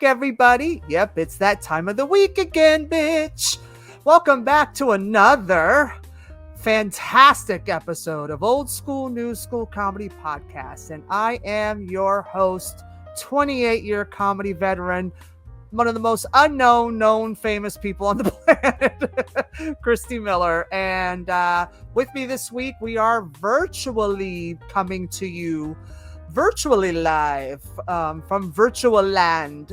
everybody. Yep, it's that time of the week again, bitch. Welcome back to another fantastic episode of Old School, New School Comedy Podcast. And I am your host, 28-year comedy veteran, one of the most known famous people on the planet, Christy Miller. And with me this week, we are virtually coming to you virtually live from virtual land.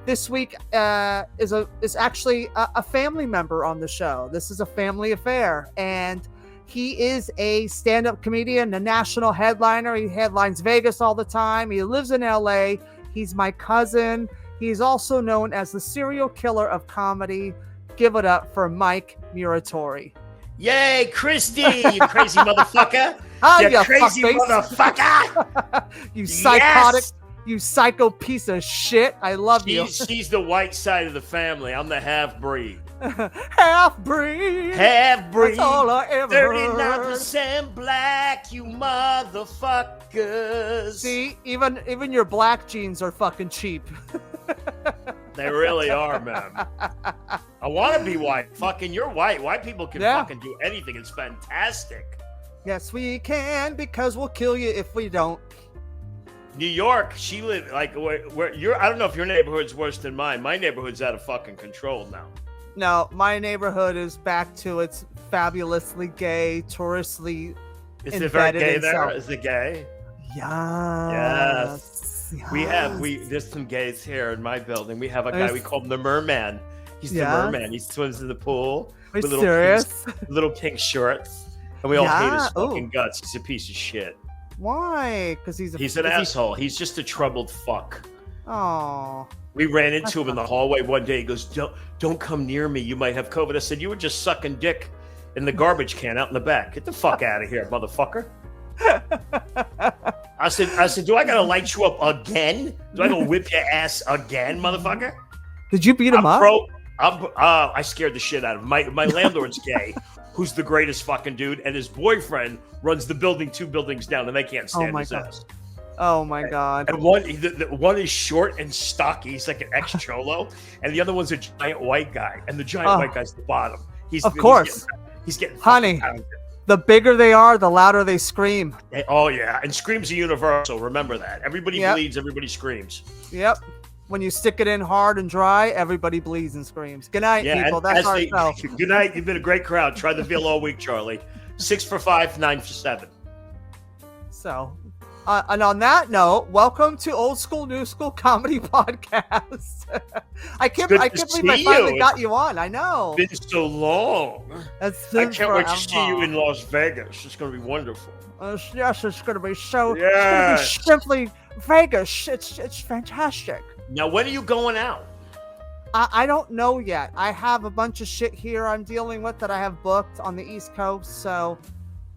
This week is actually a family member on the show. This is a family affair, and he is a stand-up comedian, a national headliner. He headlines Vegas all the time. He lives in LA. He's my cousin. He's also known as the serial killer of comedy. Give it up for Mike Muratore. Yay, Christy, you crazy motherfucker. You crazy motherfucker. You psychotic, you psycho piece of shit. I love you. She's the white side of the family. I'm the half-breed. Half-breed. Half-breed. That's all I ever 39% black, you motherfuckers. See, even your black jeans are fucking cheap. They really are, man. I want to be white. Fucking, you're white. White people can fucking do anything. It's fantastic. Yes, we can, because we'll kill you if we don't. New York, she lived like where you're. I don't know if your neighborhood's worse than mine. My neighborhood's out of fucking control now. No, my neighborhood is back to its fabulously gay, touristly. Is it very gay there? Is it gay? Yes. There's some gays here in my building. We have a guy we call him the Merman. He's the Merman. He swims in the pool with little pink shorts, and we all hate his fucking guts. He's a piece of shit. Why? Because he's an asshole. He's just a troubled fuck. Oh. We ran into him in the hallway one day. He goes, "Don't come near me. You might have COVID." I said, "You were just sucking dick in the garbage can out in the back. Get the fuck out of here, motherfucker." I said, "Do I gotta light you up again? Do I gotta whip your ass again, motherfucker?" Did you beat him up? I scared the shit out of him. My landlord's gay, who's the greatest fucking dude, and his boyfriend runs the building 2 buildings down, and they can't stand his ass. Oh my god! And one is short and stocky. He's like an ex-cholo, and the other one's a giant white guy, and the giant white guy's the bottom. He's getting honey. The bigger they are, the louder they scream. Oh, yeah. And screams are universal. Remember that. Everybody bleeds, everybody screams. Yep. When you stick it in hard and dry, everybody bleeds and screams. Good night, people. That's our show. Good night. You've been a great crowd. Try the veal all week, Charlie. 6 for 5, 9 for 7. So, and on that note, welcome to Old School, New School Comedy Podcast. I can't believe I finally got you on. I know. It's been so long. I can't wait to see you in Las Vegas. It's going to be wonderful. Yes, it's going to be so. Yes. It's going to be simply Vegas. It's fantastic. Now, when are you going out? I don't know yet. I have a bunch of shit here I'm dealing with that I have booked on the East Coast, so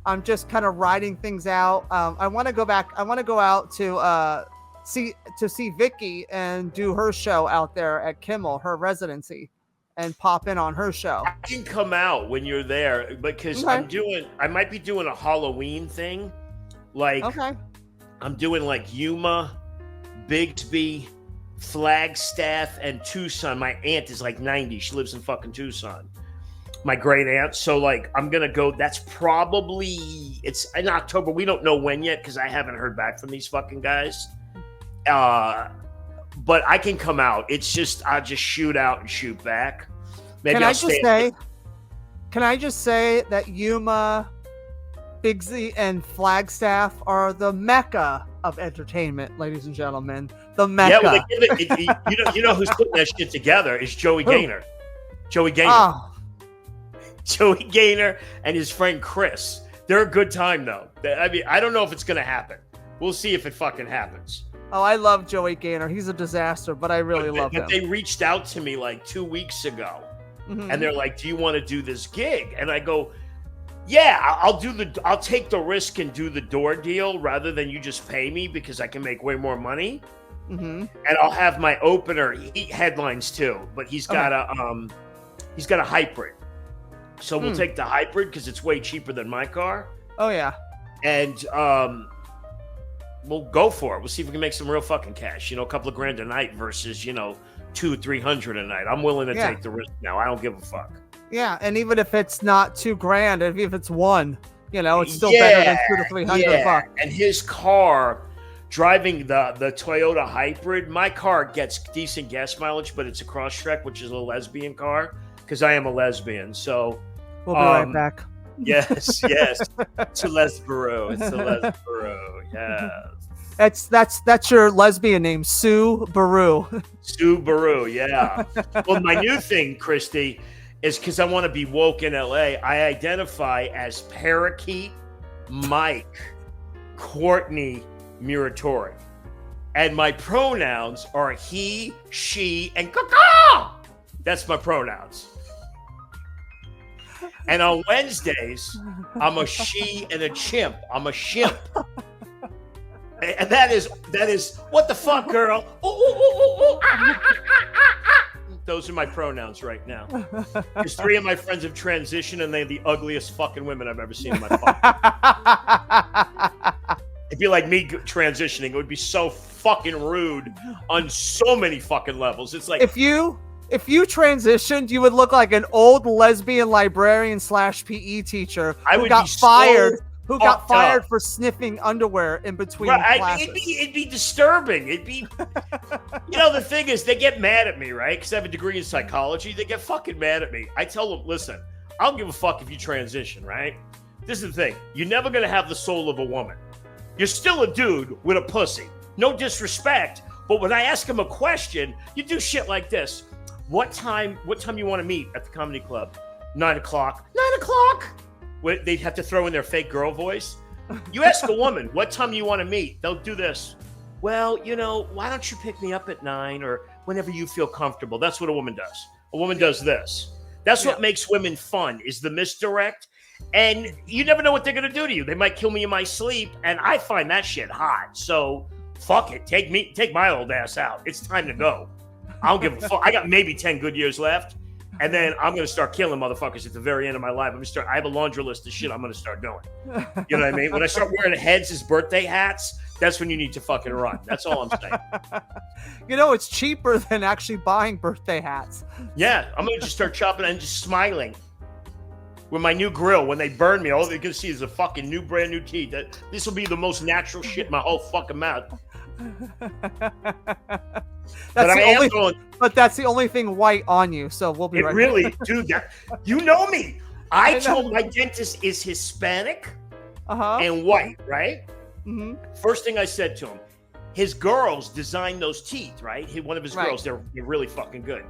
I'm just kind of riding things out. I want to go back. I want to go out to see Vicky and do her show out there at Kimmel, her residency, and pop in on her show. I can come out when you're there because I might be doing a Halloween thing. Like, I'm doing like Yuma, Bigsby, Flagstaff, and Tucson. My aunt is like 90. She lives in fucking Tucson. My great aunt. So like, I'm going to go. It's in October. We don't know when yet because I haven't heard back from these fucking guys. But I can come out. It's just, I'll just shoot out and shoot back. Maybe Can I just say that Yuma, Bigsby, and Flagstaff are the mecca of entertainment, ladies and gentlemen. The mecca. Yeah, well, you know who's putting that shit together is Joey Gaynor. Joey Gaynor. Oh. Joey Gaynor and his friend Chris. They're a good time, though. I mean, I don't know if it's going to happen. We'll see if it fucking happens. Oh, I love Joey Gaynor. He's a disaster, but I really love him. But they reached out to me like 2 weeks ago, and they're like, "Do you want to do this gig?" And I go, "Yeah, I'll take the risk and do the door deal rather than you just pay me because I can make way more money." And I'll have my opener. He headlines too, but he's got a hybrid. So we'll take the hybrid because it's way cheaper than my car. Oh yeah. And we'll go for it. We'll see if we can make some real fucking cash. A couple of grand a night versus, $200-300 a night. I'm willing to take the risk now. I don't give a fuck. Yeah, and even if it's not $2,000, if it's one, it's still better than $200-300 And his car, driving the Toyota Hybrid, my car gets decent gas mileage, but it's a Crosstrek, which is a lesbian car, because I am a lesbian. So we'll be right back. Yes. It's a lesboro. Yes. That's your lesbian name, Sue Baru. Sue Baru, yeah. Well, my new thing, Christy, is because I want to be woke in LA. I identify as Parakeet Mike Courtney Muratore. And my pronouns are he, she, and caca. That's my pronouns. And on Wednesdays, I'm a she and a chimp. I'm a shimp. And that is what the fuck, girl? Those are my pronouns right now. Because 3 of my friends have transitioned, and they're the ugliest fucking women I've ever seen in my life. It'd be like me transitioning. It would be so fucking rude on so many fucking levels. It's like if you transitioned, you would look like an old lesbian librarian / PE teacher who got fired. Who got fired for sniffing underwear in between classes. It'd be disturbing. It'd be, the thing is, they get mad at me, right? Because I have a degree in psychology. They get fucking mad at me. I tell them, listen, I don't give a fuck if you transition, right? This is the thing. You're never going to have the soul of a woman. You're still a dude with a pussy. No disrespect. But when I ask them a question, you do shit like this. What time you want to meet at the comedy club? 9 o'clock. 9 o'clock? They'd have to throw in their fake girl voice. You ask a woman, what time you want to meet? They'll do this. Well, why don't you pick me up at 9 or whenever you feel comfortable? That's what a woman does. A woman does this. That's what makes women fun, is the misdirect. And you never know what they're going to do to you. They might kill me in my sleep, and I find that shit hot. So fuck it. Take my old ass out. It's time to go. I don't give a fuck. I got maybe 10 good years left. And then I'm going to start killing motherfuckers at the very end of my life. I have a laundry list of shit I'm going to start doing. You know what I mean? When I start wearing heads as birthday hats, that's when you need to fucking run. That's all I'm saying. It's cheaper than actually buying birthday hats. Yeah, I'm going to just start chopping and just smiling. With my new grill, when they burn me, all they're going to see is a fucking brand new teeth. This will be the most natural shit in my whole fucking mouth. But that's the only thing white on you, so we'll be right back. Dude, you know me. I told my dentist is Hispanic and white, right? Mm-hmm. First thing I said to him, his girls designed those teeth, right? One of his girls, they're really fucking good.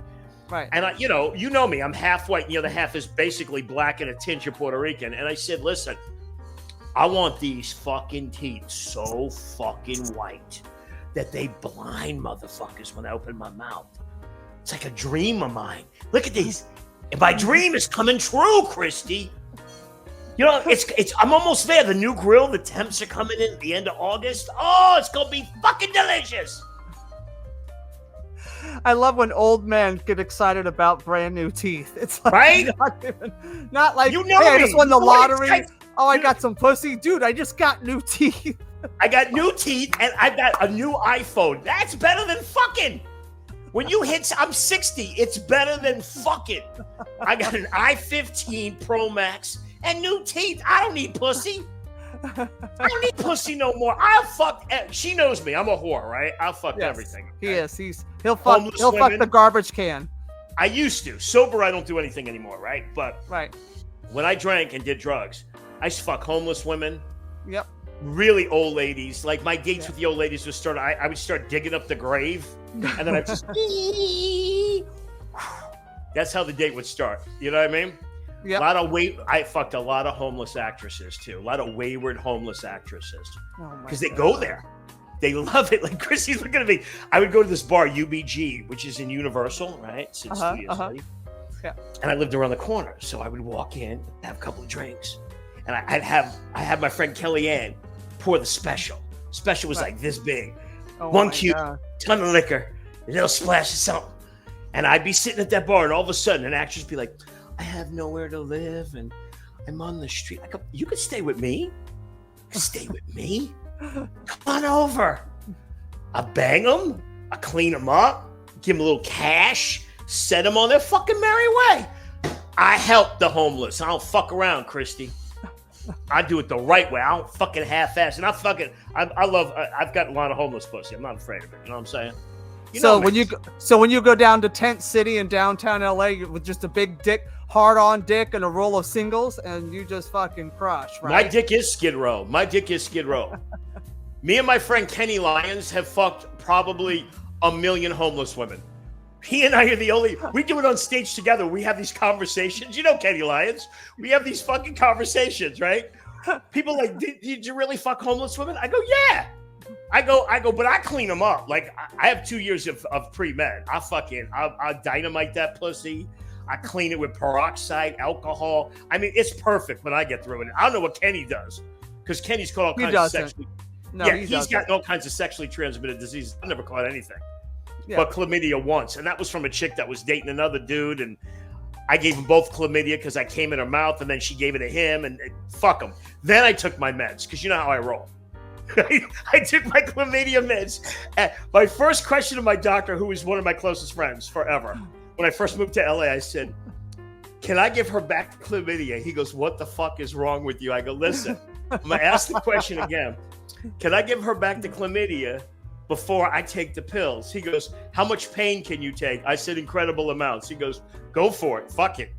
Right. And you know me, I'm half white, the half is basically black and a tinge of Puerto Rican. And I said, listen, I want these fucking teeth so fucking white that they blind motherfuckers when I open my mouth. It's like a dream of mine. Look at these. And my dream is coming true, Christy. I'm almost there. The new grill, the temps are coming in at the end of August. Oh, it's going to be fucking delicious. I love when old men get excited about brand new teeth. It's like, right? Not like, hey, I just won the lottery. I got some pussy. Dude, I just got new teeth. I got new teeth and I got a new iPhone. That's better than fucking. When you hit, I'm 60. It's better than fucking. I got an i15 Pro Max and new teeth. I don't need pussy. I don't need pussy no more. I'll fuck. She knows me. I'm a whore, right? I'll fuck everything. Okay? He is. He'll fuck the garbage can. I used to. Sober, I don't do anything anymore, right? But when I drank and did drugs, I used to fuck homeless women. Yep. Really old ladies. Like my dates with the old ladies would start. I would start digging up the grave, and then I just. That's how the date would start. You know what I mean? Yep. I fucked a lot of homeless actresses too. A lot of wayward homeless actresses. Because they go there. They love it. Like Christy's looking at me. I would go to this bar, UBG, which is in Universal, right? Since Yeah. And I lived around the corner. So I would walk in, have a couple of drinks. And I had my friend Kellyanne pour the special. Special was like this big. One cube, ton of liquor, a little splash of something. And I'd be sitting at that bar, and all of a sudden an actress would be like, I have nowhere to live, and I'm on the street. I go, you could stay with me. Stay with me? Come on over. I bang them. I clean them up. Give them a little cash. Set them on their fucking merry way. I help the homeless. I don't fuck around, Christy. I do it the right way. I don't fucking half-ass. And I've got a lot of homeless pussy. I'm not afraid of it. You know what I'm saying? When you go down to Tent City in downtown LA with just a big dick, hard-on dick and a roll of singles, and you just fucking crush, right? My dick is Skid Row. Me and my friend Kenny Lyons have fucked probably 1 million homeless women. He and I are the only. We do it on stage together. We have these conversations. You know Kenny Lyons. We have these fucking conversations, right? People like, did you really fuck homeless women? I go, yeah. I go, but I clean them up. Like, I have 2 years of pre-med. I'll dynamite that pussy. I clean it with peroxide, alcohol. I mean, it's perfect when I get through it. I don't know what Kenny does, because Kenny's caught all kinds of sexually. No, yeah, he's got all kinds of sexually transmitted diseases. I've never caught anything. Yeah. But chlamydia once, and that was from a chick that was dating another dude, and I gave them both chlamydia because I came in her mouth, and then she gave it to him, and fuck them. Then I took my meds, because you know how I roll. I took my chlamydia meds. My first question to my doctor, who was one of my closest friends forever, when I first moved to LA, I said, can I give her back the chlamydia? He goes, what the fuck is wrong with you? I go, listen, I'm going to ask the question again. Can I give her back the chlamydia before I take the pills? He goes, how much pain can you take? I said, incredible amounts. He goes, go for it. Fuck it.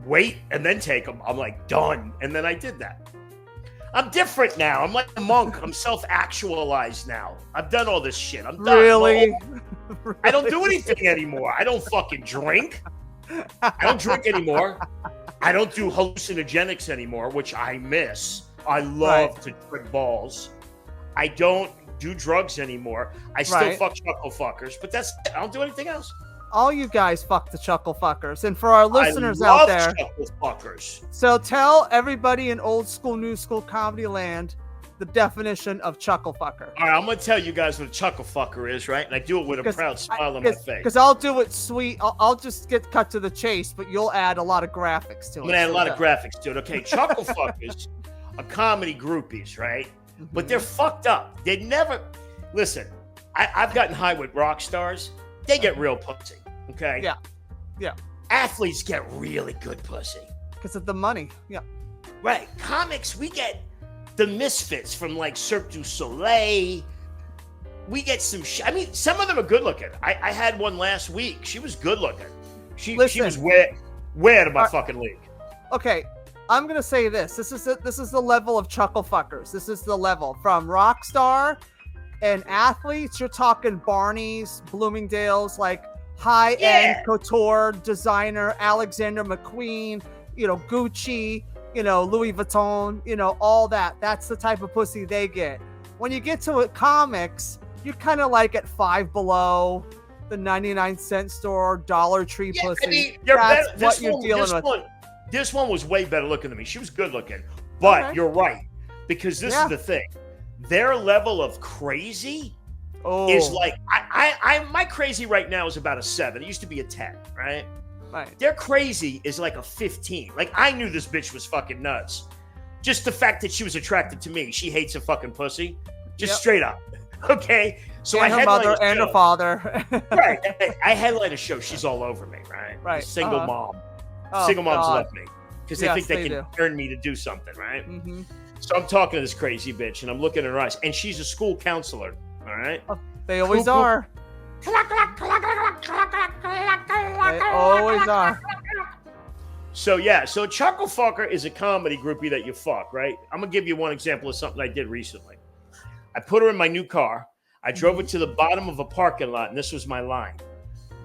Wait and then take them. I'm like, done. And then I did that. I'm different now. I'm like a monk. I'm self-actualized now. I've done all this shit. I'm done. Really? I don't do anything anymore. I don't fucking drink. I don't drink anymore. I don't do hallucinogenics anymore, which I miss. I love to trip balls. I don't do drugs anymore. I still fuck chuckle fuckers, but that's it. I don't do anything else. All you guys fuck the chuckle fuckers. And for our listeners out there, chuckle fuckers. So tell everybody in old school, new school comedy land the definition of chuckle fucker. All right, I'm going to tell you guys what a chuckle fucker is, right? And I do it with a proud smile on my face. Because I'll do it sweet. I'll just get cut to the chase, but you'll add a lot of graphics to it. I'm going to add a lot of graphics to it. Okay, chuckle fuckers are comedy groupies, right? Mm-hmm. But they're fucked up. They never... Listen, I've gotten high with rock stars. They get real pussy, okay? Yeah. Athletes get really good pussy. Because of the money, yeah. Right. Comics, we get the misfits from like Cirque du Soleil. We get some I mean, some of them are good looking. I had one last week. She was good looking. She was way out of my fucking league. Okay, I'm going to say this. This is the level of chuckle fuckers. This is the level from rock star and athletes. You're talking Barney's, Bloomingdale's, like high-end couture designer, Alexander McQueen, Gucci, Louis Vuitton, all that. That's the type of pussy they get. When you get to comics, you're kind of like at Five Below, the 99-cent store, Dollar Tree pussy. I mean, that's what you're dealing with. This one was way better looking than me. She was good looking. But you're right. Because this is the thing. Their level of crazy is like, my crazy right now is about a 7. It used to be a 10, right? Right. Their crazy is like a 15. Like, I knew this bitch was fucking nuts. Just the fact that she was attracted to me. She hates a fucking pussy. Just straight up. Okay? So and I her mother and her father. Right. I headline a show. She's all over me, right? Right. Single mom. Oh, Single moms love me. Because they think they can do. earn me to do something, right? Mm-hmm. So I'm talking to this crazy bitch, and I'm looking at her eyes. And she's a school counselor, all right? Oh, they always are. They always are. So so Chuckle Fucker is a comedy groupie that you fuck, right? I'm gonna give you one example of something I did recently. I put her in my new car. I drove it to the bottom of a parking lot, and this was my line.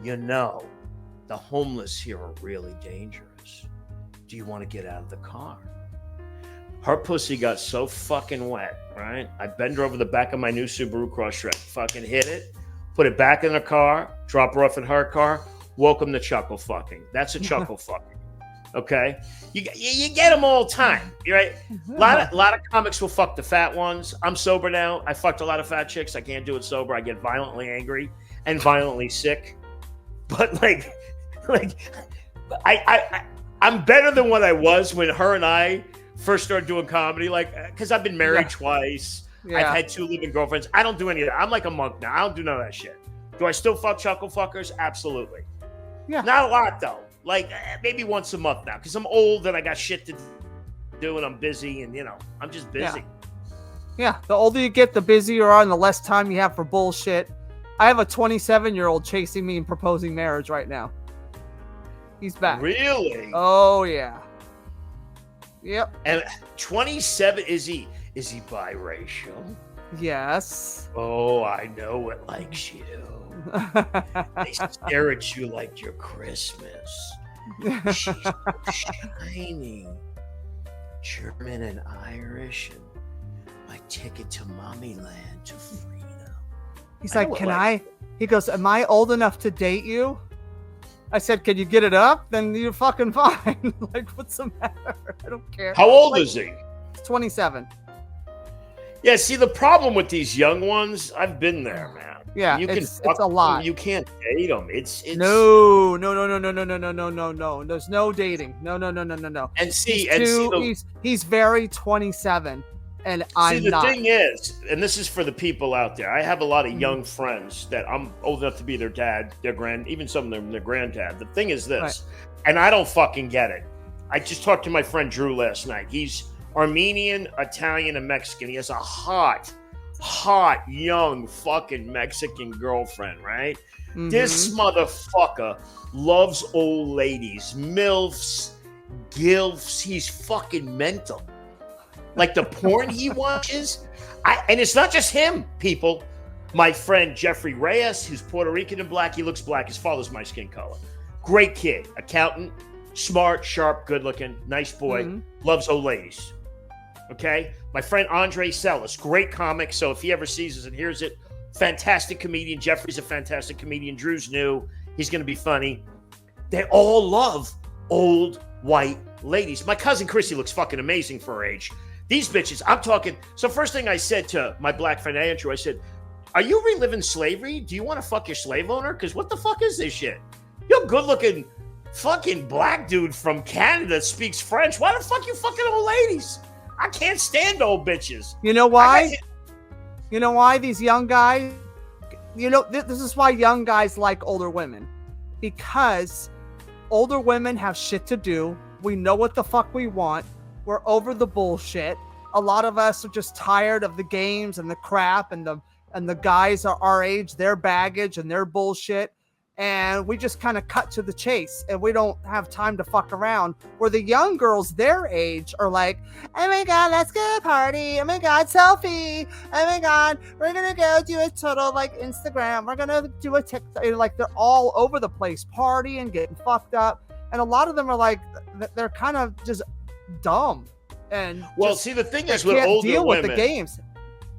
The homeless here are really dangerous. Do you want to get out of the car? Her pussy got so fucking wet, right? I bend her over the back of my new Subaru Crosstrek, fucking hit it, put it back in the car, drop her off in her car. Welcome to chuckle fucking. That's a chuckle fucking. Okay, you get them all the time. You're right. A lot of comics will fuck the fat ones. I'm sober now. I fucked a lot of fat chicks. I can't do it sober. I get violently angry and violently sick. But I'm better than what I was when her and I first started doing comedy. Like, because I've been married twice. I've had 2 living girlfriends. I don't do any of that. I'm like a monk now. I don't do none of that shit. Do I still fuck chuckle fuckers? Absolutely. Yeah. Not a lot, though. Like, maybe once a month now. Because I'm old and I got shit to do and I'm busy and, I'm just busy. Yeah. The older you get, the busier you are and the less time you have for bullshit. I have a 27-year-old chasing me and proposing marriage right now. He's back. Really? Oh, yeah. Yep. And 27, is he biracial? Yes. Oh, I know it likes you. They stare at you like you're Christmas. She's so shining. German and Irish and my ticket to mommy land, to freedom. He's like, he goes, am I old enough to date you? I said, can you get it up? Then you're fucking fine. Like, what's the matter? I don't care. How old is he? 27. Yeah, see, the problem with these young ones, I've been there, man. Yeah, it's a lot. You can't date them. It's no. There's no dating. No. And see, he's very 27. And I'm not. The thing is, and this is for the people out there, I have a lot of young friends that I'm old enough to be their dad, even some of them their granddad. The thing is this, and I don't fucking get it. I just talked to my friend Drew last night. He's Armenian, Italian, and Mexican. He has a hot, young fucking Mexican girlfriend, right? Mm-hmm. This motherfucker loves old ladies, MILFs, GILFs. He's fucking mental. Like the porn he watches. And it's not just him, people. My friend Jeffrey Reyes, who's Puerto Rican and black. He looks black. His father's my skin color. Great kid. Accountant. Smart, sharp, good looking. Nice boy. Mm-hmm. Loves old ladies. Okay? My friend Andre Sellis. Great comic. So if he ever sees us and hears it, fantastic comedian. Jeffrey's a fantastic comedian. Drew's new. He's going to be funny. They all love old white ladies. My cousin Christy looks fucking amazing for her age. These bitches, I'm talking. So first thing I said to my black friend Andrew, I said, are you reliving slavery? Do you want to fuck your slave owner? Because what the fuck is this shit? You're a good looking fucking black dude from Canada that speaks French. Why the fuck you fucking old ladies? I can't stand old bitches. You know why? You know why these young guys, this is why young guys like older women. Because older women have shit to do. We know what the fuck we want. We're over the bullshit. A lot of us are just tired of the games and the crap and the guys are our age, their baggage and their bullshit. And we just kind of cut to the chase and we don't have time to fuck around. Where the young girls their age are like, oh my God, let's go party. Oh my God, selfie. Oh my God, we're going to go do a total like Instagram. We're going to do a TikTok. Like they're all over the place partying, getting fucked up. And a lot of them are like, they're kind of just dumb and see the thing is with older deal women, with the games.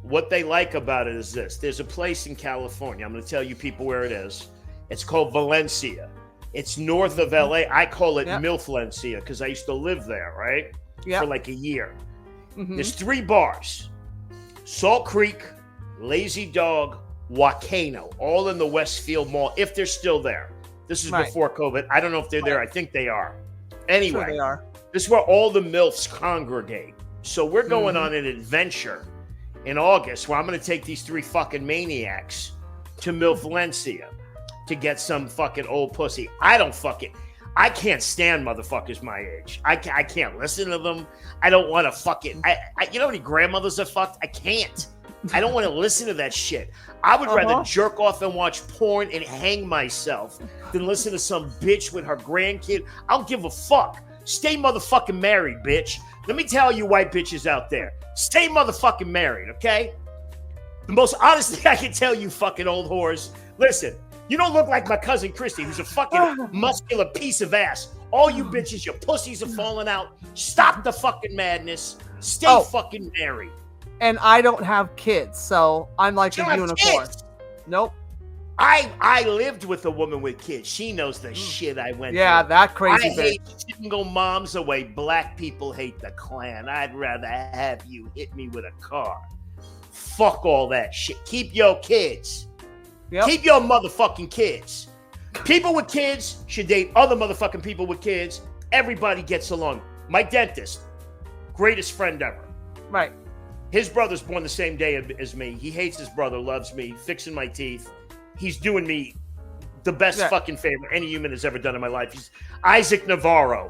What they like about it is this. There's a place in California. I'm going to tell you people where it is. It's called Valencia. It's north of LA. I call it Milflencia because I used to live there, right? For like a year. Mm-hmm. There's 3 bars. Salt Creek, Lazy Dog, Wakano, all in the Westfield Mall, if they're still there. This is before COVID. I don't know if they're there. I think they are. Anyway, sure they are. This is where all the MILFs congregate. So we're going on an adventure in August where I'm going to take these 3 fucking maniacs to Milflencia to get some fucking old pussy. I can't stand motherfuckers my age. I can't listen to them. I don't want to fucking... you know how many grandmothers are fucked? I can't. I don't want to listen to that shit. I would rather jerk off and watch porn and hang myself than listen to some bitch with her grandkid. I don't give a fuck. Stay motherfucking married, bitch. Let me tell you white bitches out there. Stay motherfucking married, okay? The most honest thing I can tell you fucking old whores. Listen, you don't look like my cousin Christy, who's a fucking muscular piece of ass. All you bitches, your pussies are falling out. Stop the fucking madness. Stay fucking married. And I don't have kids, so I'm like a unicorn. Nope. I lived with a woman with kids. She knows the shit I went through. Yeah, that crazy bitch. I hate single moms the way black people hate the Klan. I'd rather have you hit me with a car. Fuck all that shit. Keep your kids. Yep. Keep your motherfucking kids. People with kids should date other motherfucking people with kids. Everybody gets along. My dentist, greatest friend ever. Right. His brother's born the same day as me. He hates his brother, loves me, fixing my teeth. He's doing me the best fucking favor any human has ever done in my life. He's Isaac Navarro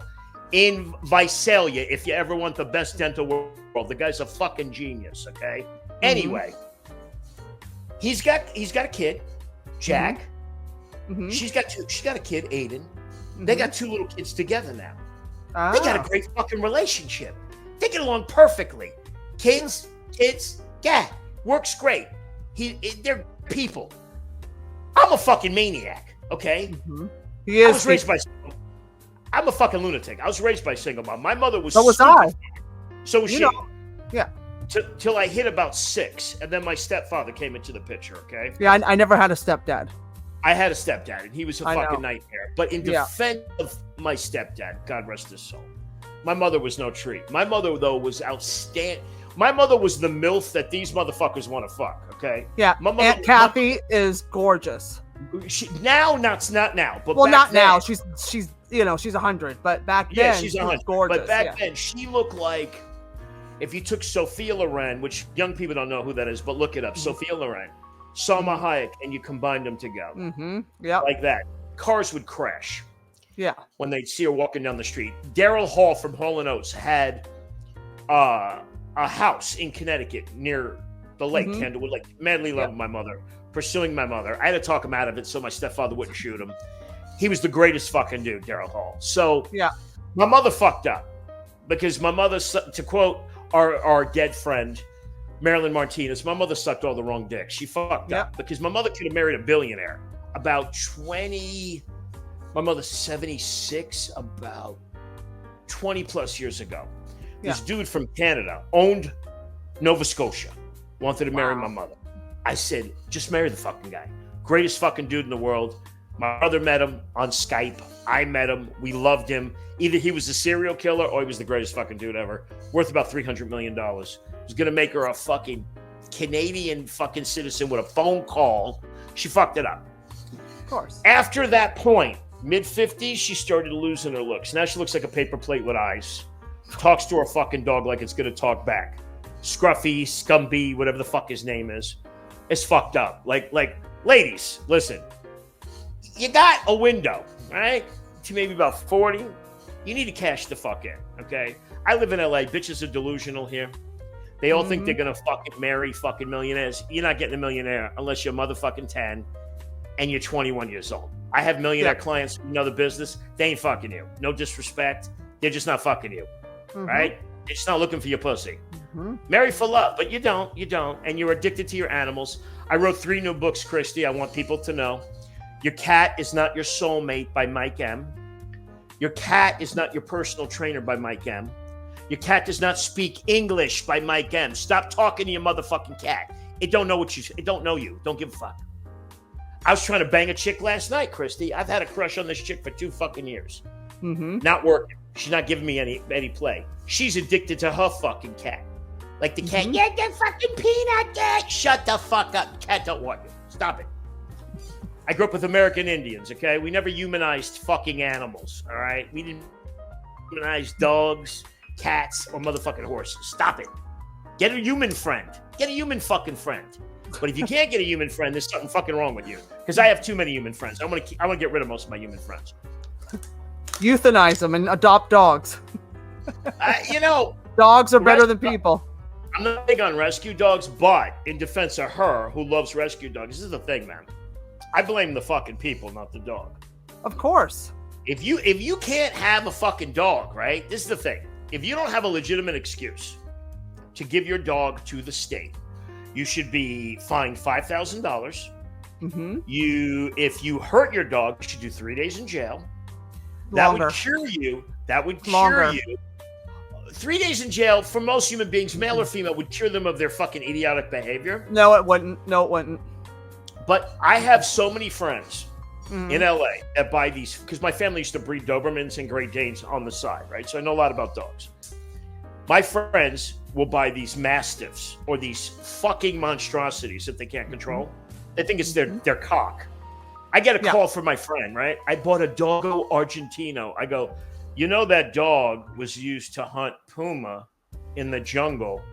in Visalia. If you ever want the best dental world, the guy's a fucking genius. Okay. Anyway, he's got a kid, Jack. She's got a kid, Aiden. They got 2 little kids together now. They got a great fucking relationship. They get along perfectly. Kids, works great. They're people. I'm a fucking maniac, okay? He is. I was raised by. I'm a fucking lunatic. I was raised by a single mom. My mother was. So was I. So was she. Yeah. Till I hit about 6, and then my stepfather came into the picture. Okay. Yeah, I never had a stepdad. I had a stepdad, and he was a fucking nightmare. But in defense of my stepdad, God rest his soul, my mother was no treat. My mother, though, was outstanding. My mother was the MILF that these motherfuckers want to fuck, okay? Yeah, Aunt Kathy is gorgeous. Not now. But not then, now. She's she's 100, but back then she's 100. Gorgeous. But back then, she looked like if you took Sophia Loren, which young people don't know who that is, but look it up. Sophia Loren, Salma Hayek, and you combined them together. Yeah. Like that. Cars would crash. Yeah. When they'd see her walking down the street. Daryl Hall from Hall & Oates had a house in Connecticut near the lake, Candlewood Lake. Madly loved my mother, pursuing my mother. I had to talk him out of it so my stepfather wouldn't shoot him. He was the greatest fucking dude, Daryl Hall. So my mother fucked up because my mother, to quote our dead friend, Marilyn Martinez, my mother sucked all the wrong dicks. She fucked up because my mother could have married a billionaire. My mother's 76, about 20 plus years ago. This dude from Canada owned Nova Scotia, wanted to marry my mother. I said, just marry the fucking guy. Greatest fucking dude in the world. My brother met him on Skype. I met him. We loved him. Either he was a serial killer or he was the greatest fucking dude ever. Worth about $300 million. Was going to make her a fucking Canadian fucking citizen with a phone call. She fucked it up. Of course. After that point, mid-50s, she started losing her looks. Now she looks like a paper plate with eyes. Talks to her fucking dog like it's going to talk back. Scruffy, Scumby, whatever the fuck his name is. It's fucked up. Like, ladies, listen. You got a window, right? To maybe about 40. You need to cash the fuck in, okay? I live in LA. Bitches are delusional here. They all think they're going to fucking marry fucking millionaires. You're not getting a millionaire unless you're motherfucking 10 and you're 21 years old. I have millionaire clients in another business. They ain't fucking you. No disrespect. They're just not fucking you. Right? They're just not looking for your pussy. Marry for love, but you don't, and you're addicted to your animals. I wrote 3 new books, Christy. I want people to know. Your Cat is Not Your Soulmate by Mike M. Your Cat is Not Your Personal Trainer by Mike M. Your Cat Does Not Speak English by Mike M. Stop talking to your motherfucking cat. It don't know it don't know you. Don't give a fuck. I was trying to bang a chick last night, Christy. I've had a crush on this chick for 2 fucking years. Not working. She's not giving me any play. She's addicted to her fucking cat. Like the cat, the fucking peanut cat. Shut the fuck up. Cat don't want you. Stop it. I grew up with American Indians, okay? We never humanized fucking animals, all right? We didn't humanize dogs, cats, or motherfucking horses. Stop it. Get a human friend. Get a human fucking friend. But if you can't get a human friend, there's something fucking wrong with you. Because I have too many human friends. I want to get rid of most of my human friends. Euthanize them and adopt dogs. Dogs are better than people. I'm not big on rescue dogs, but in defense of her who loves rescue dogs, this is the thing, man. I blame the fucking people, not the dog. Of course. If you can't have a fucking dog, right? This is the thing. If you don't have a legitimate excuse to give your dog to the state, you should be fined $5,000. If you hurt your dog, you should do 3 days in jail. That would cure you. 3 days in jail for most human beings, male or female, would cure them of their fucking idiotic behavior. No, it wouldn't. But I have so many friends in LA that buy these, because my family used to breed Dobermans and Great Danes on the side, right? So I know a lot about dogs. My friends will buy these Mastiffs or these fucking monstrosities that they can't control. They think it's their cock. I get a call from my friend, right? I bought a Doggo Argentino. I go, that dog was used to hunt puma in the jungle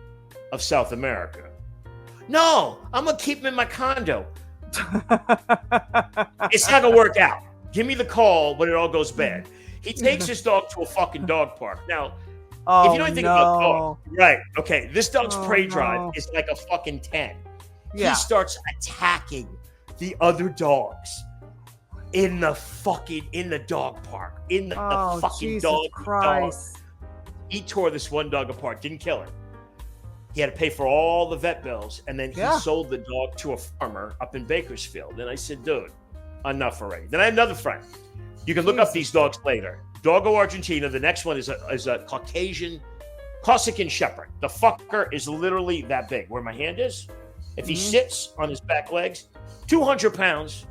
of South America. No, I'm going to keep him in my condo. It's not going to work out. Give me the call when it all goes bad. He takes his dog to a fucking dog park. Now, if you don't think about dogs, right, okay, this dog's prey drive is like a fucking 10. Yeah. He starts attacking the other dogs in the dog park, in the fucking Jesus dog. Christ. He tore this one dog apart, didn't kill her. He had to pay for all the vet bills, and then he sold the dog to a farmer up in Bakersfield. And I said, dude, enough already. Then I had another friend. You can look up these dogs later. Doggo Argentina. The next one is a Caucasian Corsican Shepherd. The fucker is literally that big, where my hand is. If he sits on his back legs, 200 pounds,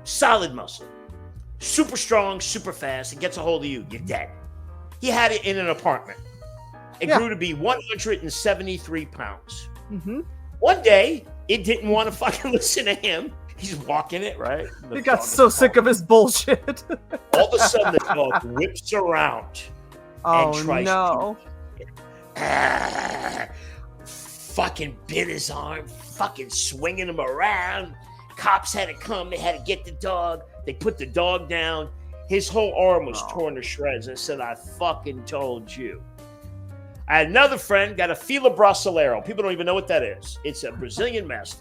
solid muscle, super strong, super fast. It gets a hold of you, you're dead. He had it in an apartment. It grew to be 173 pounds. One day, it didn't want to fucking listen to him. He's walking it, right? He got so sick of his bullshit. All of a sudden, the dog whips around and tries to fucking bit his arm, fucking swinging him around. Cops had to come. They had to get the dog. They put the dog down. His whole arm was torn to shreds. I said, I fucking told you. I had another friend, got a Fila Brasileiro. People don't even know what that is. It's a Brazilian Mastiff.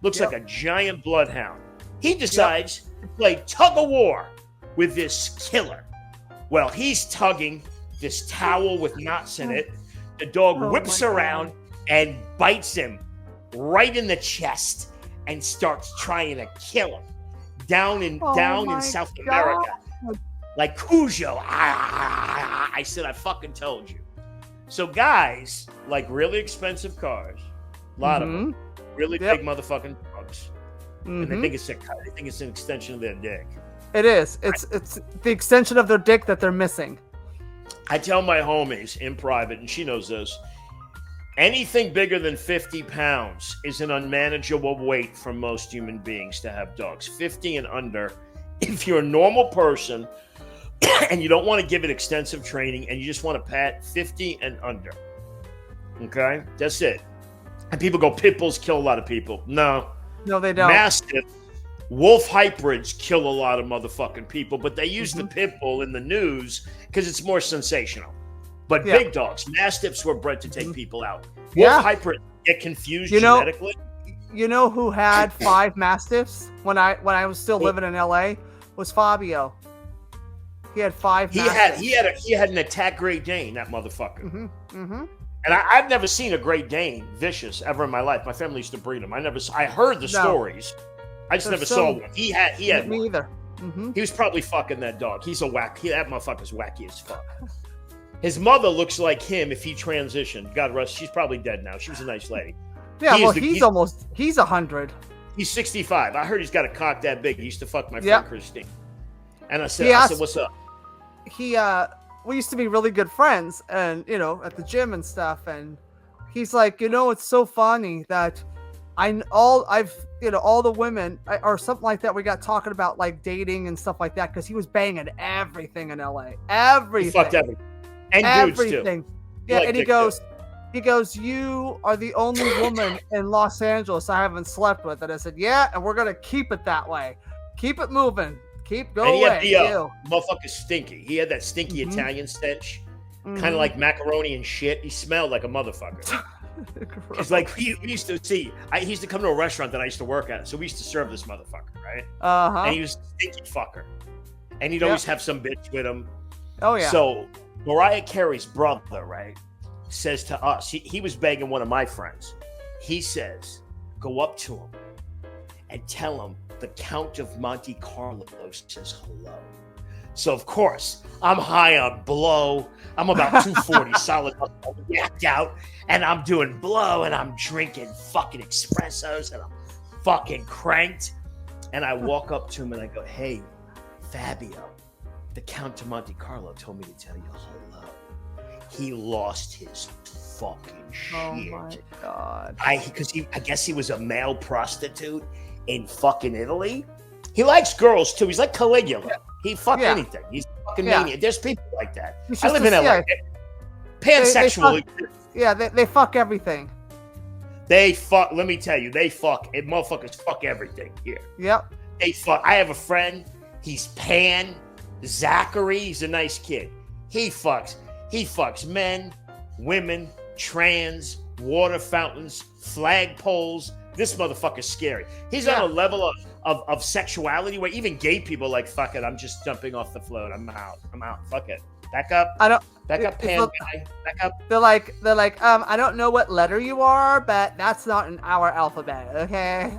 Looks like a giant bloodhound. He decides to play tug of war with this killer. Well, he's tugging this towel with knots in it. The dog whips around and bites him right in the chest and starts trying to kill him down in South America. Like Cujo. I said, I fucking told you. So guys like really expensive cars, a lot of them, really big motherfucking dogs, and they think it's an extension of their dick. It is. It's the extension of their dick that they're missing. I tell my homies in private, and she knows this, anything bigger than 50 pounds is an unmanageable weight for most human beings to have dogs. 50 and under, if you're a normal person and you don't want to give it extensive training and you just want to pat, 50 and under. Okay? That's it. And people go, pit bulls kill a lot of people. No, they don't. Mastiff, wolf hybrids kill a lot of motherfucking people, but they use the pit bull in the news because it's more sensational. But big dogs, mastiffs were bred to take people out. Wolf hybrids get confused genetically. You know who had 5 mastiffs when I was still living in LA? Was Fabio. He had 5 mastiffs. He had an attack Great Dane, that motherfucker. And I've never seen a Great Dane vicious ever in my life. My family used to breed them. I heard the stories. I just never saw one. He had me one. Either. He was probably fucking that dog. He's a whack. That motherfucker's wacky as fuck. His mother looks like him if he transitioned. God rest. She's probably dead now. She was a nice lady. Yeah, he's 100. He's 65. I heard he's got a cock that big. He used to fuck my friend Christy. And I said, what's up? We used to be really good friends, and at the gym and stuff. And he's like, it's so funny that all the women or something like that. We got talking about like dating and stuff like that because he was banging everything in LA. Everything. He fucked everything. And everything. Dudes too. Yeah, and he goes, you are the only woman in Los Angeles I haven't slept with. And I said, yeah, and we're gonna keep it that way. Keep it moving. Keep going. And he had the motherfucker stinky. He had that stinky Italian stench, kind of like macaroni and shit. He smelled like a motherfucker. It's like we used to see. He used to come to a restaurant that I used to work at, so we used to serve this motherfucker, right? And he was a stinky fucker, and he'd always have some bitch with him. Oh yeah. So Mariah Carey's brother, right, says to us, he was begging one of my friends. He says, go up to him and tell him the Count of Monte Carlo says hello. So, of course, I'm high on blow. I'm about 240 solid, yacked out, and I'm doing blow, and I'm drinking fucking espressos, and I'm fucking cranked. And I walk up to him, and I go, hey, Fabio, the Count of Monte Carlo told me to tell you hello. He lost his fucking shit. Oh, my God. I guess he was a male prostitute in fucking Italy. He likes girls too. He's like Caligula. He fuck anything. He's fucking maniac. There's people like that. I live in LA. Pansexual. They fuck everything. They fuck. Let me tell you, they fuck. Motherfuckers fuck everything here. Yep. They fuck. I have a friend. He's Pan. Zachary. He's a nice kid. He fucks. He fucks men, women, trans, water fountains, flagpoles. This motherfucker's scary. He's on a level of sexuality where even gay people are like, fuck it, I'm just jumping off the float. I'm out. Fuck it. Back up. Back up, Pan guy. Back up. They're like, I don't know what letter you are, but that's not in our alphabet. Okay.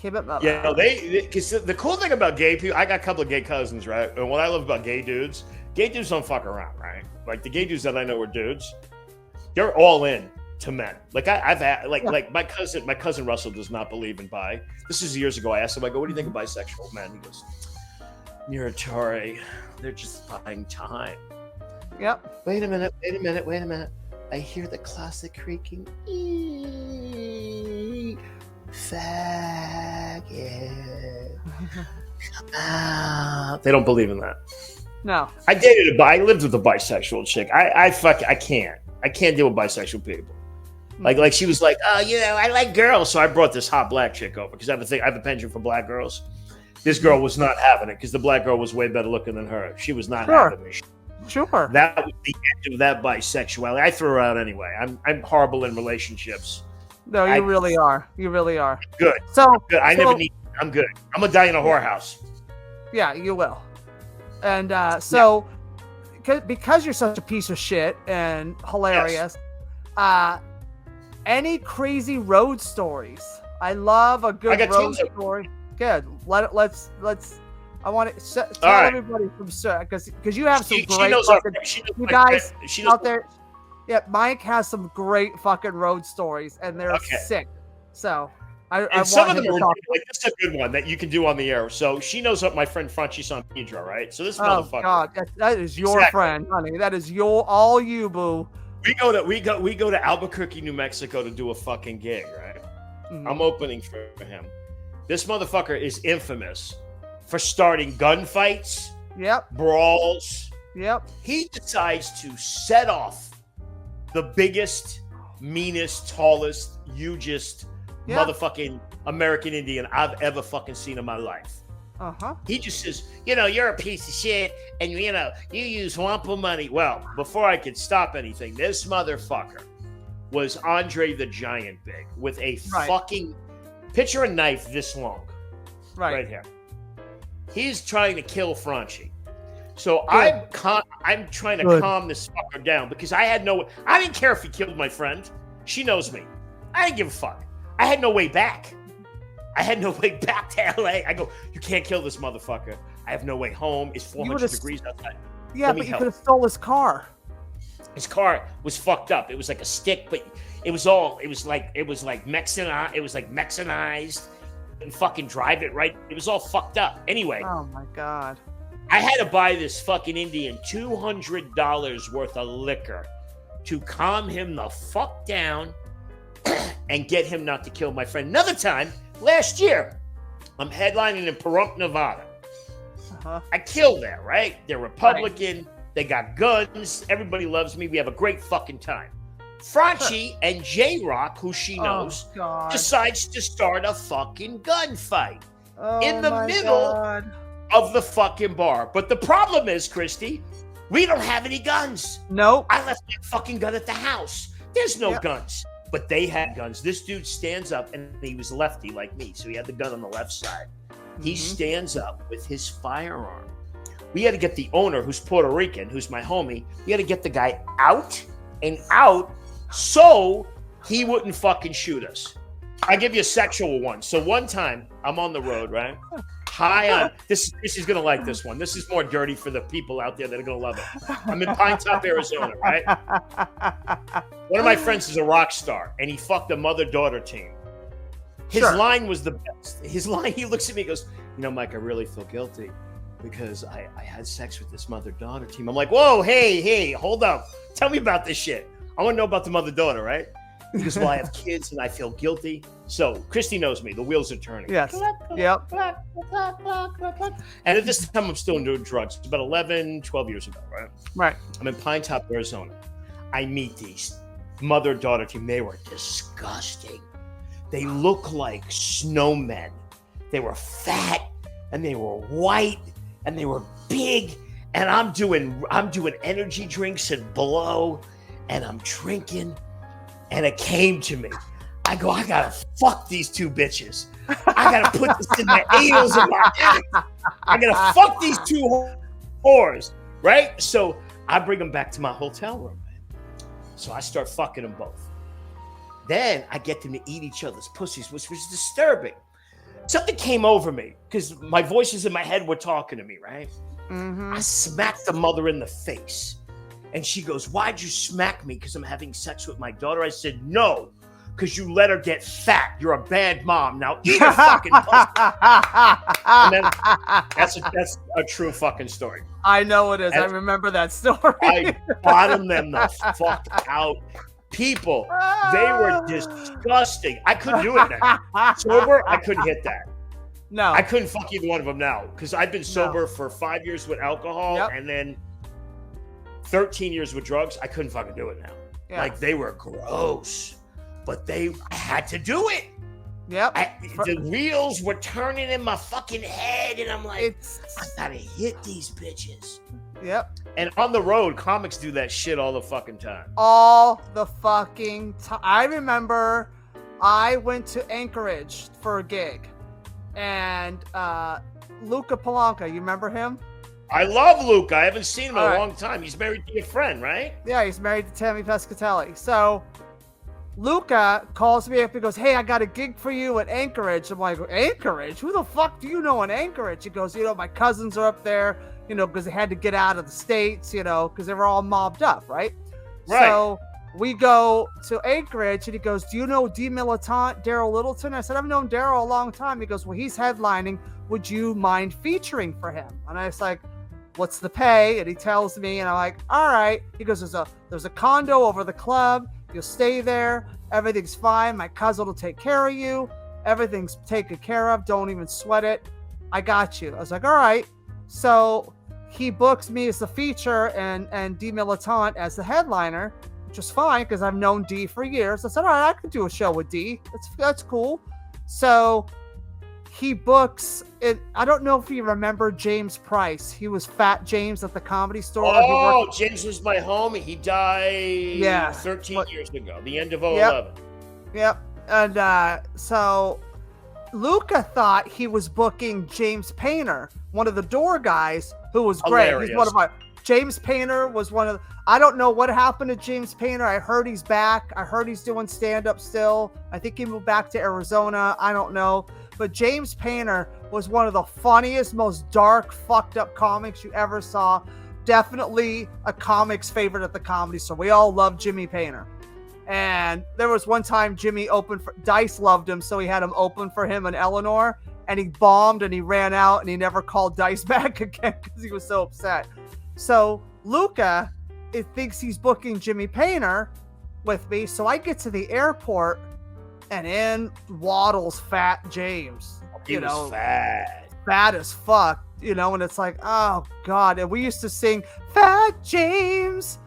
Keep it moving. Yeah, because the cool thing about gay people, I got a couple of gay cousins, right? And what I love about gay dudes don't fuck around, right? Like the gay dudes that I know are dudes, they're all in to men. Like I've had, like my cousin Russell does not believe in bi. This is years ago. I asked him, I go, what do you think of bisexual men? He goes, Muratore, they're just buying time. Yep. Wait a minute. I hear the closet creaking. Faggot. Come out. They don't believe in that. No. I lived with a bisexual chick. I can't deal with bisexual people. Like she was like, oh, I like girls. So I brought this hot black chick over because I have a penchant for black girls. This girl was not having it because the black girl was way better looking than her. She was not having me. Sure. That was the end of that bisexuality. I threw her out anyway. I'm horrible in relationships. No, you really are. You really are. Good. Good. I'm good. I'm gonna die in a whorehouse. Yeah, you will. And because you're such a piece of shit and hilarious, any crazy road stories? I love a good road story. Good. Let's. I want to tell everybody from because you have some great fucking. You guys out there. Yeah, Mike has some great fucking road stories, and they're sick. So I some of them are like this is a good one that you can do on the air. So she knows what my friend Franchi San Pedro, right? So this motherfucker. Oh God, that is your friend, honey. That is all you, boo. We go to Albuquerque, New Mexico to do a fucking gig, right? Mm-hmm. I'm opening for him. This motherfucker is infamous for starting gunfights. Yep. Brawls. Yep. He decides to set off the biggest, meanest, tallest, hugest motherfucking American Indian I've ever fucking seen in my life. Uh-huh. He just says, you're a piece of shit, and you use Wampa money. Well, before I could stop anything, this motherfucker was Andre the Giant big with a fucking picture a knife this long. Right here. He's trying to kill Franchi. So I'm trying to calm this fucker down because I didn't care if he killed my friend. She knows me. I didn't give a fuck. I had no way back. To LA. I go, you can't kill this motherfucker. I have no way home. It's 400 degrees outside. Yeah, but you could have stole his car. His car was fucked up. It was like a stick, but it was like Mexicanized. And fucking drive it right. It was all fucked up. Anyway. Oh my God. I had to buy this fucking Indian $200 worth of liquor to calm him the fuck down and get him not to kill my friend. Another time, last year, I'm headlining in Pahrump, Nevada. Uh-huh. I killed there, right? They're Republican. Right. They got guns. Everybody loves me. We have a great fucking time. Franchi and J-Rock, who she knows, decides to start a fucking gunfight in the middle of the fucking bar. But the problem is, Christy, we don't have any guns. Nope. I left my fucking gun at the house. There's no guns. But they had guns. This dude stands up, and he was lefty like me, so he had the gun on the left side. Mm-hmm. He stands up with his firearm. We had to get the owner, who's Puerto Rican, who's my homie, we had to get the guy out so he wouldn't fucking shoot us. I give you a sexual one. So one time, I'm on the road, right? High on. This is going to like this one. This is more dirty for the people out there that are going to love it. I'm in Pine Top, Arizona, right? One of my friends is a rock star, and he fucked a mother-daughter team. His line was the best. His line, he looks at me and goes, Mike, I really feel guilty because I had sex with this mother-daughter team. I'm like, whoa, hey, hold up. Tell me about this shit. I want to know about the mother-daughter, right? Because, I have kids and I feel guilty. So, Christy knows me. The wheels are turning. Yes. Yep. And at this time, I'm still doing drugs. It's about 11, 12 years ago, right? Right. I'm in Pine Top, Arizona. I meet these mother and daughter team. They were disgusting. They looked like snowmen. They were fat and they were white and they were big. And I'm doing energy drinks and blow, and I'm drinking. And it came to me. I go, I gotta fuck these two bitches. I gotta put this in the anals of my ass. I gotta fuck these two whores, right? So I bring them back to my hotel room. So I start fucking them both. Then I get them to eat each other's pussies, which was disturbing. Something came over me because my voices in my head were talking to me, right? Mm-hmm. I smacked the mother in the face. And she goes, why'd you smack me? Because I'm having sex with my daughter. I said, no, because you let her get fat. You're a bad mom. Now eat her fucking pussy. And then, that's a true fucking story. I know it is. And I remember that story. I bottomed them the fuck out. People, they were disgusting. I couldn't do it now. Sober, I couldn't hit that. No. I couldn't fuck either one of them now because I've been sober for 5 years with alcohol and then 13 years with drugs. I couldn't fucking do it now. Yeah. Like, they were gross, but I had to do it. Yep. The wheels were turning in my fucking head, and I'm like, I gotta hit these bitches. Yep. And on the road, comics do that shit all the fucking time. All the fucking time. I remember I went to Anchorage for a gig, and Luca Palanca, you remember him? I love Luca. I haven't seen him in a long time. He's married to your friend, right? Yeah, he's married to Tammy Pescatelli. So Luca calls me up and goes, hey, I got a gig for you at Anchorage. I'm like, Anchorage? Who the fuck do you know in Anchorage? He goes, my cousins are up there, because they had to get out of the States, because they were all mobbed up, right? So we go to Anchorage, and he goes, do you know D Militant, Daryl Littleton? I said, I've known Daryl a long time. He goes, well, he's headlining. Would you mind featuring for him? And I was like, what's the pay? And he tells me, and I'm like, all right. He goes, there's a condo over the club. You'll stay there. Everything's fine. My cousin will take care of you. Everything's taken care of. Don't even sweat it. I got you. I was like, all right. So he books me as the feature and D Militant as the headliner, which was fine because I've known D for years. I said, all right, I could do a show with D. That's cool. So he books it. I don't know if you remember James Price. He was Fat James at the Comedy Store. Oh, James was my homie. He died 13 years ago, the end of 2011. Yep. And so Luca thought he was booking James Painter, one of the door guys, who was great. Hilarious. He's one of my James Painter was one of the, I don't know what happened to James Painter. I heard he's back. I heard he's doing stand-up still. I think he moved back to Arizona. I don't know. But James Painter was one of the funniest, most dark, fucked up comics you ever saw. Definitely a comic's favorite at the Comedy Store. We all love Jimmy Painter. And there was one time Jimmy opened for, Dice loved him, so he had him open for him and Eleanor. And he bombed and he ran out and he never called Dice back again because he was so upset. So Luca thinks he's booking Jimmy Painter with me. So I get to the airport and in waddles Fat James. He was fat. Fat as fuck, and it's like, oh God. And we used to sing Fat James,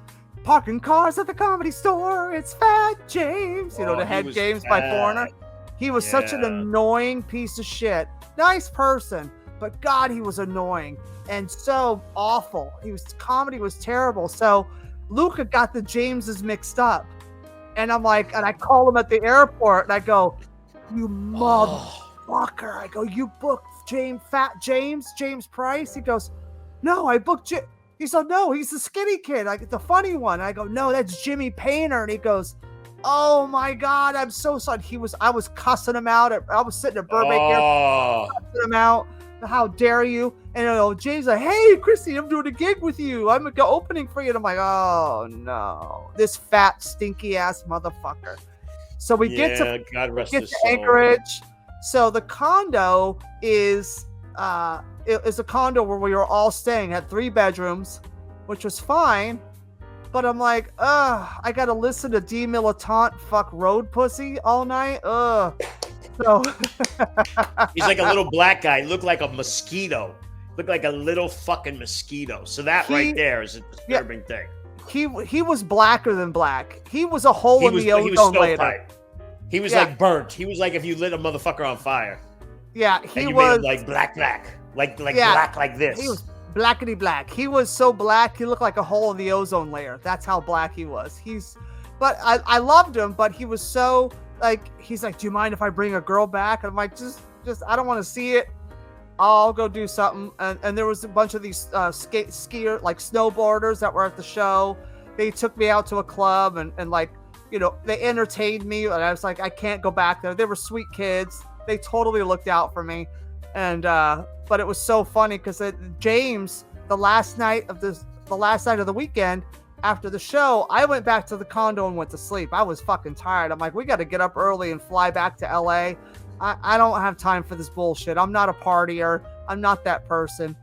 parking cars at the Comedy Store. It's Fat James. The head games by Foreigner. He was such an annoying piece of shit. Nice person, but God, he was annoying and so awful. Comedy was terrible. So Luca got the Jameses mixed up. And I'm like, and I call him at the airport and I go, you motherfucker. I go, you booked Fat James Price? He goes, no, I booked Jim. He said, no, he's the skinny kid, like the funny one. I go, no, that's Jimmy Painter. And he goes, oh my God, I'm so sorry. I was cussing him out. I was sitting at Burbank Airport, cussing him out. How dare you? And James like, hey, Christy, I'm doing a gig with you. I'm opening for you. And I'm like, oh no, this fat, stinky ass motherfucker. So we get to Anchorage. So the condo is a condo where we were all staying. Had 3 bedrooms, which was fine. But I'm like, I got to listen to D Militant fuck road pussy all night. So he's like a little black guy. He looked like a mosquito. Looked like a little fucking mosquito. So that right there is a disturbing thing. He was blacker than black. He was a hole in the ozone layer. He was like burnt. He was like if you lit a motherfucker on fire. Yeah, he was made him like black, like black like this. He was blackety black. He was so black, he looked like a hole in the ozone layer. That's how black he was. But I loved him, but he was so like, he's like, do you mind if I bring a girl back? And I'm like, just I don't want to see it. I'll go do something. And there was a bunch of these skier, like snowboarders that were at the show. They took me out to a club and like, you know, they entertained me. And I was like, I can't go back there. They were sweet kids. They totally looked out for me. And, but it was so funny because James, the last night of the weekend after the show, I went back to the condo and went to sleep. I was fucking tired. I'm like, we got to get up early and fly back to LA. I don't have time for this bullshit. I'm not a partier. I'm not that person.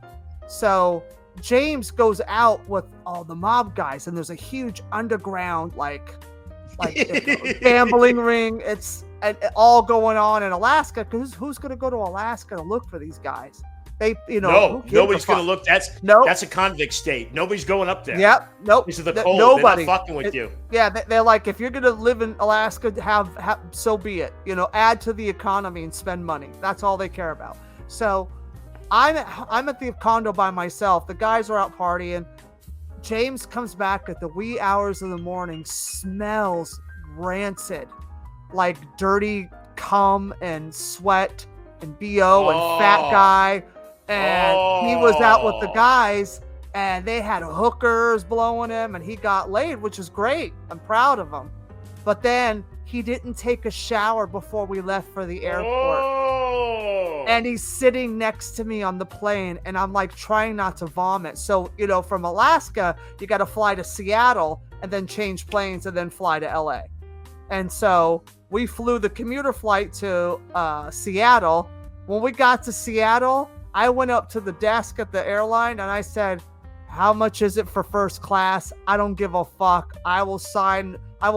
So James goes out with all the mob guys, and there's a huge underground like gambling ring. It's all going on in Alaska. Because who's going to go to Alaska to look for these guys? They, you know, nobody's going to look. That's a convict state. Nobody's going up there. Yep. Nope. This is the cold. Nobody. They're not fucking with you. Yeah. They're like, if you're going to live in Alaska, have so be it. You know, add to the economy and spend money. That's all they care about. So I'm at the condo by myself. The guys are out partying. James comes back at the wee hours of the morning, smells rancid, like dirty cum and sweat and BO and fat guy. And he was out with the guys, and they had hookers blowing him, and he got laid, which is great. I'm proud of him. But then he didn't take a shower before we left for the airport. And he's sitting next to me on the plane, and I'm like trying not to vomit. So, you know, from Alaska, you got to fly to Seattle and then change planes and then fly to LA. And so we flew the commuter flight to Seattle. When we got to Seattle, I went up to the desk at the airline and I said, how much is it for first class? I don't give a fuck. I will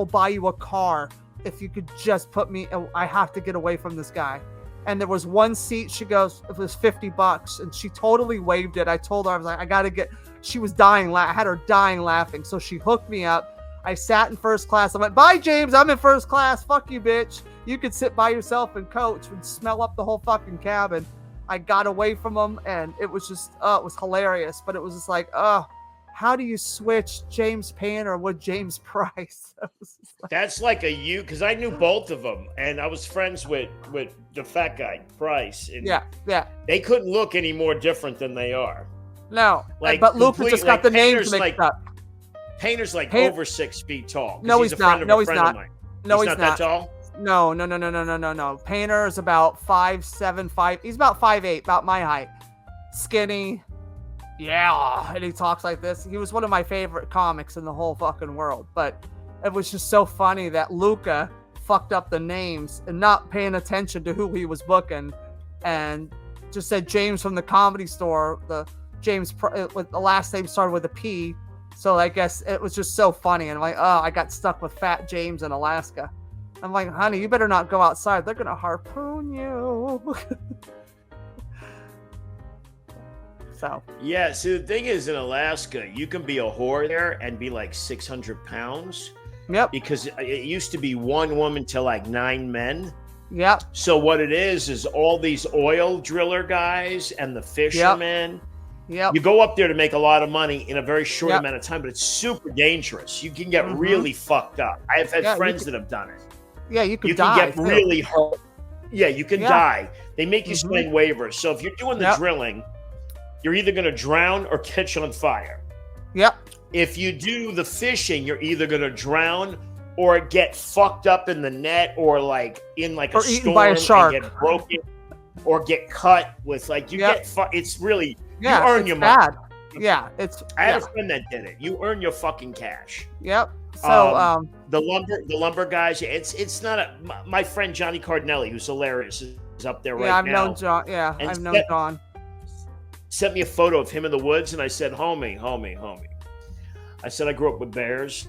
buy you a car if you could just put me, I have to get away from this guy. And there was one seat, she goes, it was $50, and she totally waived it. I told her, I was like, she was dying, I had her dying laughing. So she hooked me up. I sat in first class. I went, bye, James, I'm in first class. Fuck you, bitch. You could sit by yourself and coach and smell up the whole fucking cabin. I got away from him, and it was just, it was hilarious. But it was just like, how do you switch James Painter with James Price? That's like because I knew both of them, and I was friends with the fat guy, Price. And yeah. They couldn't look any more different than they are. No, but Luke just got the names mixed up. Painter's over 6 feet tall. No, he's not. No, he's not. No, he's not that tall. No. Painter is about 5'7", 5. He's about 5'8", about my height. Skinny. Yeah, and he talks like this. He was one of my favorite comics in the whole fucking world. But it was just so funny that Luca fucked up the names and not paying attention to who he was booking, and just said James from the Comedy Store. The James with the last name started with a P. So I guess it was just so funny. And I'm like, I got stuck with Fat James in Alaska. I'm like, honey, you better not go outside. They're going to harpoon you. So. Yeah, so the thing is, in Alaska, you can be a whore there and be like 600 pounds. Yep. Because it used to be one woman to like 9 men. Yep. So what it is all these oil driller guys and the fishermen. Yep. You go up there to make a lot of money in a very short amount of time, but it's super dangerous. You can get really fucked up. I have had friends that have done it. Yeah, you can die. You can get really hurt. Yeah, you can die. They make you sign waivers. So if you're doing the drilling, you're either going to drown or catch on fire. Yep. If you do the fishing, you're either going to drown or get fucked up in the net or like in like a storm eaten by a shark. And get broken or get cut with like it's really you earn your money. Bad. Yeah, I had a friend that did it. You earn your fucking cash. Yep. So the lumber guys, it's not my friend Johnny Cardinelli, who's hilarious, is up there right now. I've known John. Yeah, I've known John. Sent me a photo of him in the woods, and I said, homie. I said, I grew up with bears.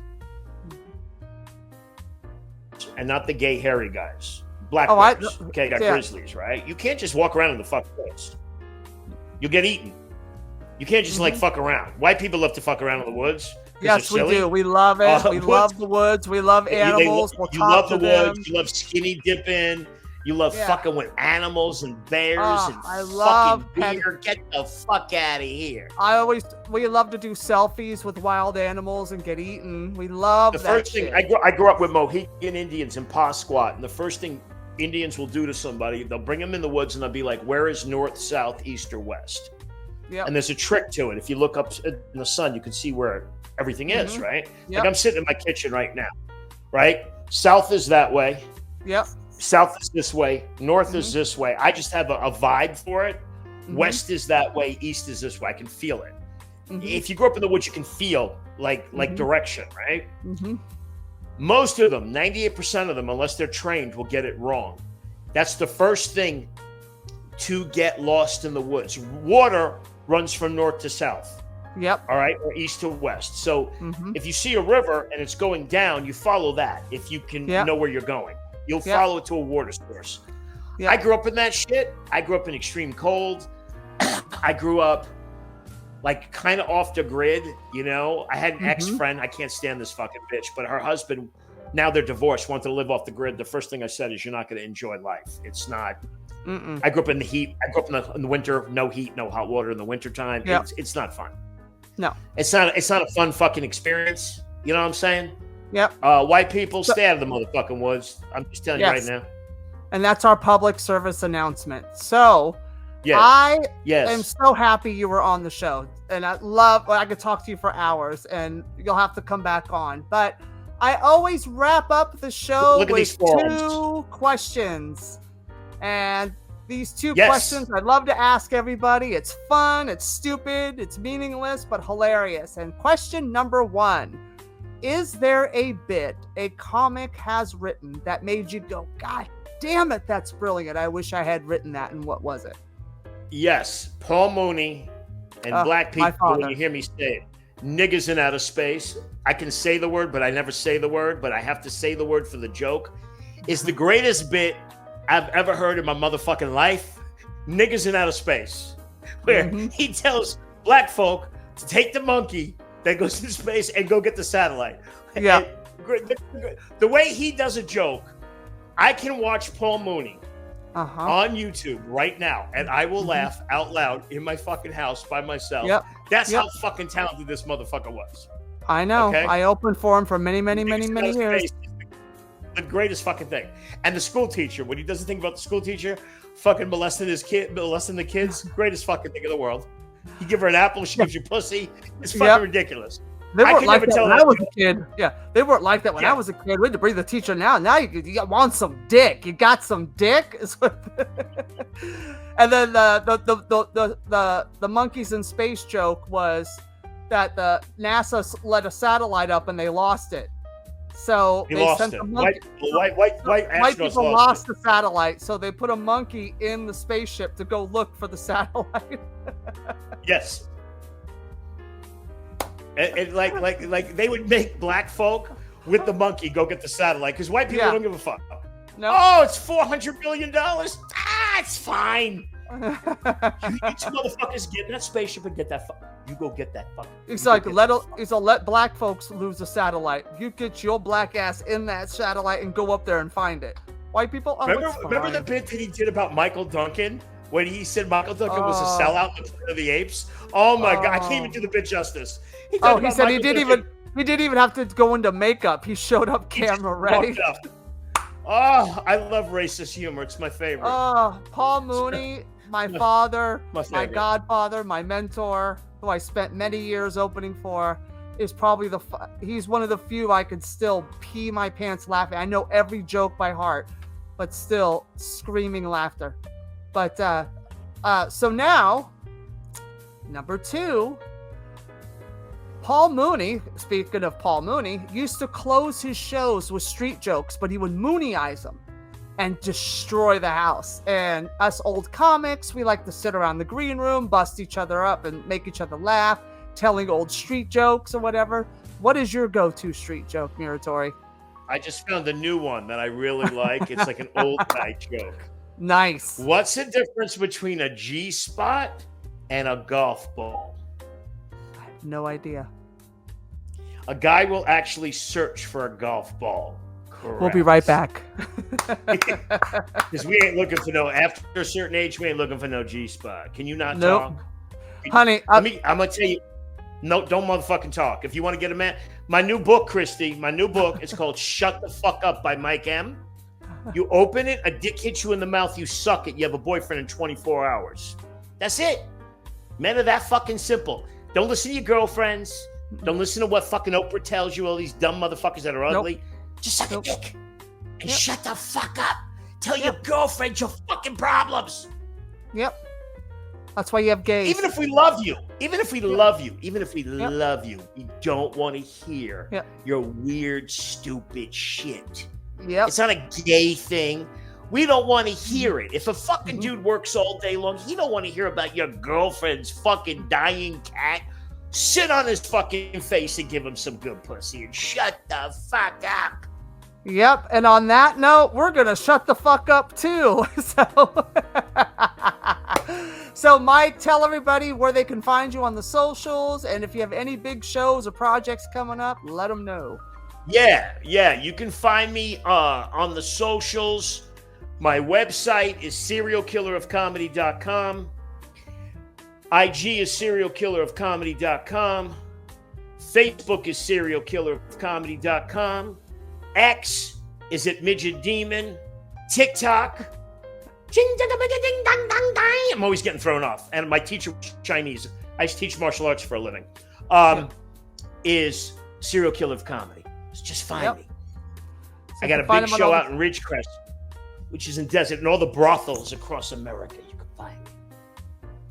And not the gay, hairy guys. Black bears. Got grizzlies, right? You can't just walk around in the fucking woods. You'll get eaten. You can't just, fuck around. White people love to fuck around in the woods. Yes, we do. We love it. We love the woods. We love animals. You love the woods. You love skinny dipping. You love fucking with animals and bears and I love fucking deer. Get the fuck out of here. We love to do selfies with wild animals and get eaten. We love the first thing. I grew up with Mohican Indians in Pasquat, and the first thing Indians will do to somebody, they'll bring them in the woods and they'll be like, where is north, south, east, or west? Yeah. And there's a trick to it. If you look up in the sun, you can see where everything is, right? Yep. Like I'm sitting in my kitchen right now, right? South is that way. Yep. South is this way. North is this way. I just have a vibe for it. West is that way. East is this way. I can feel it. If you grew up in the woods, you can feel like direction, right? Most of them, 98% of them, unless they're trained, will get it wrong. That's the first thing to get lost in the woods. Water runs from north to south. Yep. All right, or east to west. So if you see a river and it's going down, you follow that. If you can know where you're going, you'll follow it to a water source. Yep. I grew up in that shit. I grew up in extreme cold. I grew up like kind of off the grid, you know. I had an ex-friend. I can't stand this fucking bitch, but her husband, now they're divorced, wanted to live off the grid. The first thing I said is, you're not going to enjoy life. It's not. I grew up in the heat. I grew up in the winter. No heat, no hot water in the wintertime. Yep. It's not fun. No. It's not a fun fucking experience. You know what I'm saying? Yep. White people, stay out of the motherfucking woods. I'm just telling you right now. And that's our public service announcement. So, I am so happy you were on the show. And I could talk to you for hours, and you'll have to come back on. But I always wrap up the show with 2 questions. And these 2 questions I'd love to ask everybody. It's fun, it's stupid, it's meaningless, but hilarious. And question number 1. Is there a bit a comic has written that made you go, God damn it, that's brilliant. I wish I had written that. And what was it? Yes. Paul Mooney and black people, when you hear me say it, niggas in outer space. I can say the word, but I never say the word, but I have to say the word for the joke. Is the greatest bit I've ever heard in my motherfucking life. Niggas in outer space. Where he tells black folk to take the monkey that goes in space and go get the satellite. Yeah. The way he does a joke, I can watch Paul Mooney on YouTube right now, and I will laugh out loud in my fucking house by myself. Yep. That's how fucking talented this motherfucker was. I know. Okay? I opened for him for many years. The greatest fucking thing. And the school teacher, when he doesn't think about the school teacher fucking molesting the kids, greatest fucking thing in the world. You give her an apple, she gives you pussy. It's fucking ridiculous. They weren't like that when I was a kid. Yeah, they weren't like that when I was a kid. We had to bring the teacher now. Now you want some dick. You got some dick. And then the monkeys in space joke was that the NASA let a satellite up and they lost it. So they sent the monkey. White people lost the satellite, so they put a monkey in the spaceship to go look for the satellite. Yes. And like they would make black folk with the monkey go get the satellite because white people don't give a fuck. No. Oh, it's $400 billion. It's fine. You two motherfuckers get in that spaceship and get that. You go get that fuck. It's like let black folks lose the satellite. You get your black ass in that satellite and go up there and find it. White people. Oh, remember the bit that he did about Michael Duncan when he said Michael Duncan was a sellout in Planet of the Apes? Oh my god, I can't even do the bit justice. He said he didn't even have to go into makeup. He showed up camera ready. Oh, I love racist humor. It's my favorite. Oh, Paul Mooney, my father, my godfather, my mentor, who I spent many years opening for, is probably he's one of the few I could still pee my pants laughing. I know every joke by heart, but still screaming laughter. But so now, number 2, Paul Mooney, speaking of Paul Mooney, used to close his shows with street jokes, but he would Mooneyize them and destroy the house. And us old comics, we like to sit around the green room, bust each other up and make each other laugh, telling old street jokes or whatever. What is your go-to street joke, Muratore? I just found a new one that I really like. It's like an old guy joke. Nice. What's the difference between a G-spot and a golf ball? I have no idea. A guy will actually search for a golf ball. Correct. We'll be right back. Because we ain't looking for no, after a certain age, we ain't looking for no G-spot. Can you not talk? Honey, I'm going to tell you, no, don't motherfucking talk. If you want to get a man, my new book, Christy, is called Shut the Fuck Up by Mike M. You open it, a dick hits you in the mouth, you suck it, you have a boyfriend in 24 hours. That's it. Men are that fucking simple. Don't listen to your girlfriends. Don't listen to what fucking Oprah tells you, all these dumb motherfuckers that are ugly. Just suck a dick and shut the fuck up. Tell your girlfriend your fucking problems. Yep. That's why you have gays. Even if we love you, we don't want to hear your weird, stupid shit. Yep. It's not a gay thing. We don't want to hear it. If a fucking dude works all day long, he don't want to hear about your girlfriend's fucking dying cat. Sit on his fucking face and give him some good pussy and shut the fuck up. Yep. And on that note, we're going to shut the fuck up too. So Mike, tell everybody where they can find you on the socials. And if you have any big shows or projects coming up, let them know. Yeah. You can find me on the socials. My website is serialkillerofcomedy.com. IG is serialkillerofcomedy.com. Facebook is serialkillerofcomedy.com. X is at Midget Demon. TikTok. I'm always getting thrown off. And my teacher was Chinese. I teach martial arts for a living. Is Serial Killer of Comedy. Just find me. So I got a big show out in Ridgecrest, which is in Desert, and all the brothels across America. You can find me.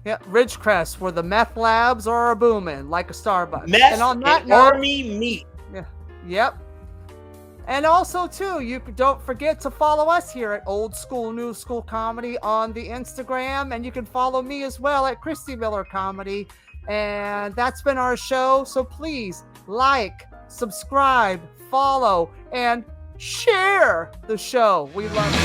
Yeah, Ridgecrest, where the meth labs are booming like a Starbucks. Meth and on that note, army meat. Yeah. Yep. And also, too, you don't forget to follow us here at Old School New School Comedy on the Instagram, and you can follow me as well at Christy Miller Comedy. And that's been our show. So please like, subscribe, follow, and share the show. We love you.